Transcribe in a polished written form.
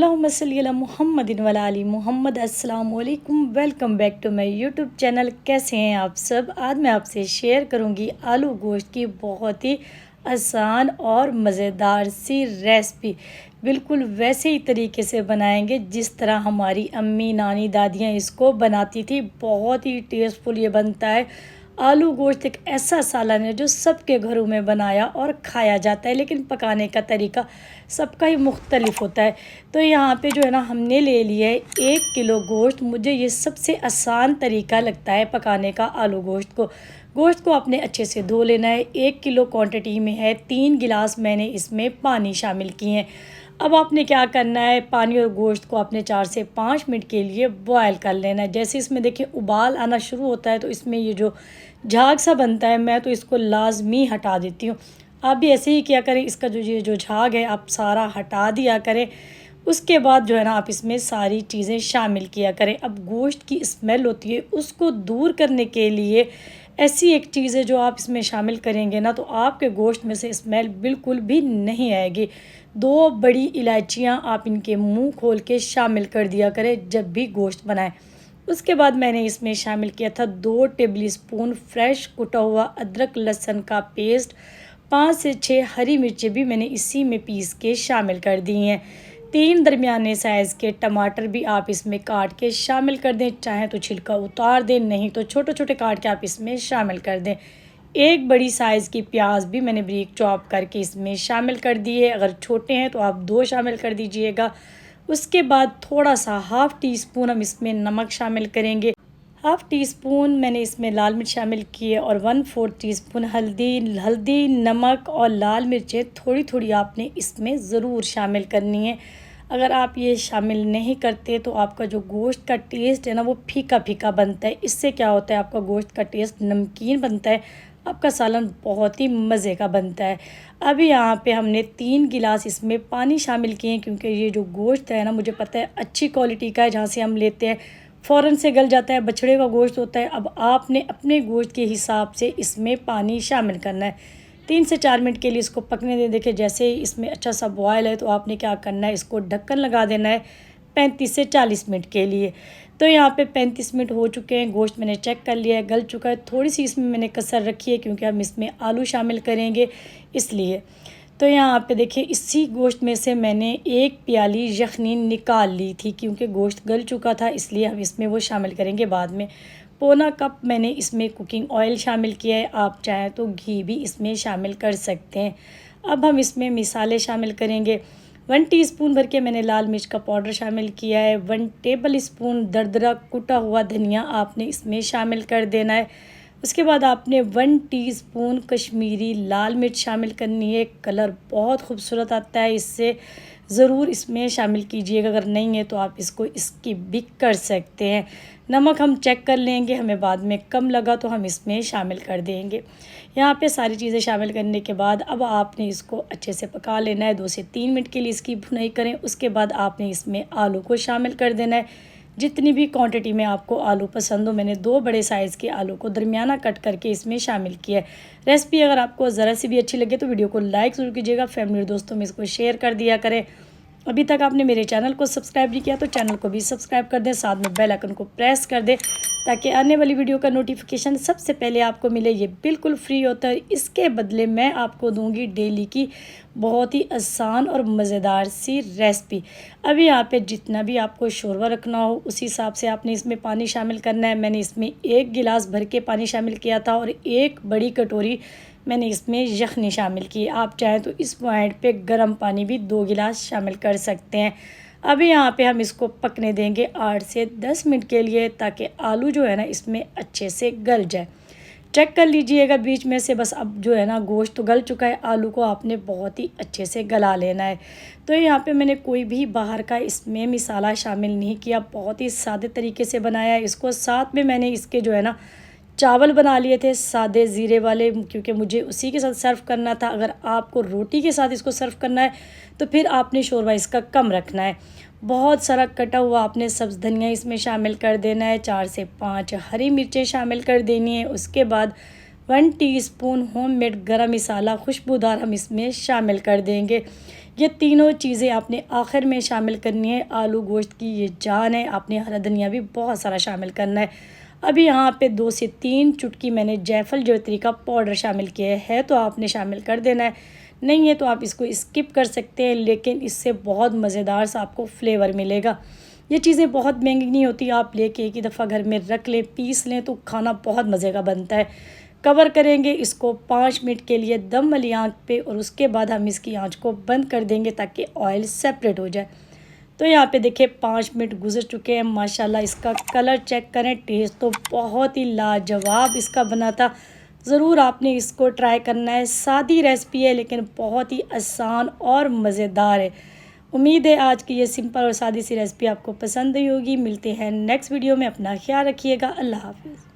अल्लाहुम्मा सल्ली अला मुहम्मदिन वला आली मुहम्मद। अस्सलाम वालेकुम, welcome back to my YouTube channel. कैसे हैं आप सब? आज मैं आपसे शेयर करूंगी आलू गोश्त की बहुत ही आसान और मज़ेदार सी रेसिपी। बिल्कुल वैसे ही तरीके से बनाएंगे जिस तरह हमारी अम्मी नानी दादियाँ इसको बनाती थी। बहुत ही टेस्टफुल ये बनता है। आलू गोश्त एक ऐसा सालन है जो सबके घरों में बनाया और खाया जाता है, लेकिन पकाने का तरीका सबका ही मुख्तलिफ होता है। तो यहाँ पे जो है ना हमने ले लिया है 1 किलो गोश्त। मुझे ये सबसे आसान तरीका लगता है पकाने का आलू गोश्त को। गोश्त को आपने अच्छे से धो लेना है। 1 किलो क्वांटिटी में है 3 गिलास मैंने इसमें पानी शामिल किए हैं। अब आपने क्या करना है, पानी और गोश्त को आपने 4 से 5 मिनट के लिए बॉयल कर लेना है। जैसे इसमें देखिए उबाल आना शुरू होता है तो इसमें ये जो झाग सा बनता है मैं तो इसको लाजमी हटा देती हूँ। आप भी ऐसे ही किया करें। इसका ये जो झाग है आप सारा हटा दिया करें। उसके बाद जो है ना आप इसमें सारी चीज़ें शामिल किया करें। अब गोश्त की स्मेल होती है उसको दूर करने के लिए ऐसी एक चीज़ है जो आप इसमें शामिल करेंगे ना तो आपके गोश्त में से स्मेल बिल्कुल भी नहीं आएगी। 2 बड़ी इलायचियाँ आप इनके मुंह खोल के शामिल कर दिया करें जब भी गोश्त बनाएं। उसके बाद मैंने इसमें शामिल किया था 2 टेबल स्पून फ्रेश कुटा हुआ अदरक लहसुन का पेस्ट। 5 से 6 हरी मिर्चें भी मैंने इसी में पीस के शामिल कर दी हैं। 3 दरमियाने साइज़ के टमाटर भी आप इसमें काट के शामिल कर दें। चाहें तो छिलका उतार दें, नहीं तो छोटे छोटे काट के आप इसमें शामिल कर दें। 1 बड़ी साइज़ की प्याज भी मैंने बारीक चॉप करके इसमें शामिल कर दी है। अगर छोटे हैं तो आप 2 शामिल कर दीजिएगा। उसके बाद थोड़ा सा हाफ़ टी स्पून हम इसमें नमक शामिल करेंगे। हाफ़ टी स्पून मैंने इसमें लाल मिर्च शामिल की है और 1/4 टीस्पून हल्दी नमक और लाल मिर्चें थोड़ी थोड़ी आपने इसमें ज़रूर शामिल करनी है। अगर आप ये शामिल नहीं करते तो आपका जो गोश्त का टेस्ट है ना वो फीका फीका बनता है। इससे क्या होता है, आपका गोश्त का टेस्ट नमकीन बनता है, आपका सालन बहुत ही मज़े का बनता है। अभी यहाँ पे हमने 3 गिलास इसमें पानी शामिल किए हैं क्योंकि ये जो गोश्त है ना मुझे पता है अच्छी क्वालिटी का है, जहाँ से हम लेते हैं फ़ौरन से गल जाता है, बछड़े का गोश्त होता है। अब आपने अपने गोश्त के हिसाब से इसमें पानी शामिल करना है। 3 से 4 मिनट के लिए इसको पकने दें। देखिए जैसे ही इसमें अच्छा सा बॉयल है तो आपने क्या करना है, इसको ढक्कन लगा देना है 35 से 40 मिनट के लिए। तो यहाँ पे 35 मिनट हो चुके हैं। गोश्त मैंने चेक कर लिया है, गल चुका है। थोड़ी सी इसमें मैंने कसर रखी है क्योंकि हम इसमें आलू शामिल करेंगे इसलिए। तो यहाँ पे देखिए इसी गोश्त में से मैंने 1 प्याली यखनी निकाल ली थी क्योंकि गोश्त गल चुका था, इसलिए हम इसमें वो शामिल करेंगे बाद में। पौना कप मैंने इसमें कुकिंग ऑयल शामिल किया है। आप चाहें तो घी भी इसमें शामिल कर सकते हैं। अब हम इसमें मिसाले शामिल करेंगे। 1 टीस्पून भर के मैंने लाल मिर्च का पाउडर शामिल किया है। 1 टेबल स्पून दरदरा कुटा हुआ धनिया आपने इसमें शामिल कर देना है। उसके बाद आपने 1 टीस्पून कश्मीरी लाल मिर्च शामिल करनी है। कलर बहुत खूबसूरत आता है, इससे ज़रूर इसमें शामिल कीजिएगा। अगर नहीं है तो आप इसको स्किप भी कर सकते हैं। नमक हम चेक कर लेंगे, हमें बाद में कम लगा तो हम इसमें शामिल कर देंगे। यहाँ पे सारी चीज़ें शामिल करने के बाद अब आपने इसको अच्छे से पका लेना है। 2 से 3 मिनट के लिए इसकी भुनाई करें। उसके बाद आपने इसमें आलू को शामिल कर देना है। जितनी भी क्वांटिटी में आपको आलू पसंद हो, मैंने 2 बड़े साइज़ के आलू को दरमियाना कट करके इसमें शामिल किया है। रेसिपी अगर आपको ज़रा सी भी अच्छी लगे तो वीडियो को लाइक ज़रूर कीजिएगा, फैमिली और दोस्तों में इसको शेयर कर दिया करें। अभी तक आपने मेरे चैनल को सब्सक्राइब नहीं किया तो चैनल को भी सब्सक्राइब कर दें, साथ में बेल आइकन को प्रेस कर दें ताकि आने वाली वीडियो का नोटिफिकेशन सबसे पहले आपको मिले। ये बिल्कुल फ्री होता है। इसके बदले मैं आपको दूंगी डेली की बहुत ही आसान और मज़ेदार सी रेसिपी। अभी यहाँ पे जितना भी आपको शोरबा रखना हो उसी हिसाब से आपने इसमें पानी शामिल करना है। मैंने इसमें 1 गिलास भर के पानी शामिल किया था और 1 बड़ी कटोरी मैंने इसमें यखनी शामिल की। आप चाहें तो इस पॉइंट पे गर्म पानी भी 2 गिलास शामिल कर सकते हैं। अभी यहाँ पे हम इसको पकने देंगे 8 से 10 मिनट के लिए ताकि आलू जो है ना इसमें अच्छे से गल जाए। चेक कर लीजिएगा बीच में से। बस अब जो है ना गोश्त तो गल चुका है, आलू को आपने बहुत ही अच्छे से गला लेना है। तो यहाँ पे मैंने कोई भी बाहर का इसमें मिसाला शामिल नहीं किया, बहुत ही सादे तरीके से बनाया है इसको। साथ में मैंने इसके जो है ना चावल बना लिए थे सादे ज़ीरे वाले क्योंकि मुझे उसी के साथ सर्व करना था। अगर आपको रोटी के साथ इसको सर्व करना है तो फिर आपने शोरबा इसका कम रखना है। बहुत सारा कटा हुआ आपने सब्ज़ धनिया इसमें शामिल कर देना है। 4 से 5 हरी मिर्चें शामिल कर देनी है। उसके बाद 1 टीस्पून होममेड गरम मसाला खुशबूदार हम इसमें शामिल कर देंगे। ये तीनों चीज़ें आपने आखिर में शामिल करनी है। आलू गोश्त की ये जान है। आपने हरा धनिया भी बहुत सारा शामिल करना है। अभी यहाँ पे 2 से 3 चुटकी मैंने जायफल जावित्री का पाउडर शामिल किया है, तो आपने शामिल कर देना है। नहीं है तो आप इसको स्किप कर सकते हैं, लेकिन इससे बहुत मज़ेदार सा आपको फ्लेवर मिलेगा। ये चीज़ें बहुत महंगी नहीं होती, आप लेके एक ही दफ़ा घर में रख लें, पीस लें तो खाना बहुत मज़े का बनता है। कवर करेंगे इसको 5 मिनट के लिए दम वाली आंच पे, और उसके बाद हम इसकी आंच को बंद कर देंगे ताकि ऑयल सेपरेट हो जाए। तो यहाँ पे देखिए 5 मिनट गुजर चुके हैं। माशाल्लाह इसका कलर चेक करें, टेस्ट तो बहुत ही लाजवाब इसका बना था। ज़रूर आपने इसको ट्राई करना है। सादी रेसिपी है लेकिन बहुत ही आसान और मज़ेदार है। उम्मीद है आज की ये सिंपल और सादी सी रेसिपी आपको पसंद आई होगी। मिलते हैं नेक्स्ट वीडियो में। अपना ख्याल रखिएगा। अल्लाह हाफ़िज़।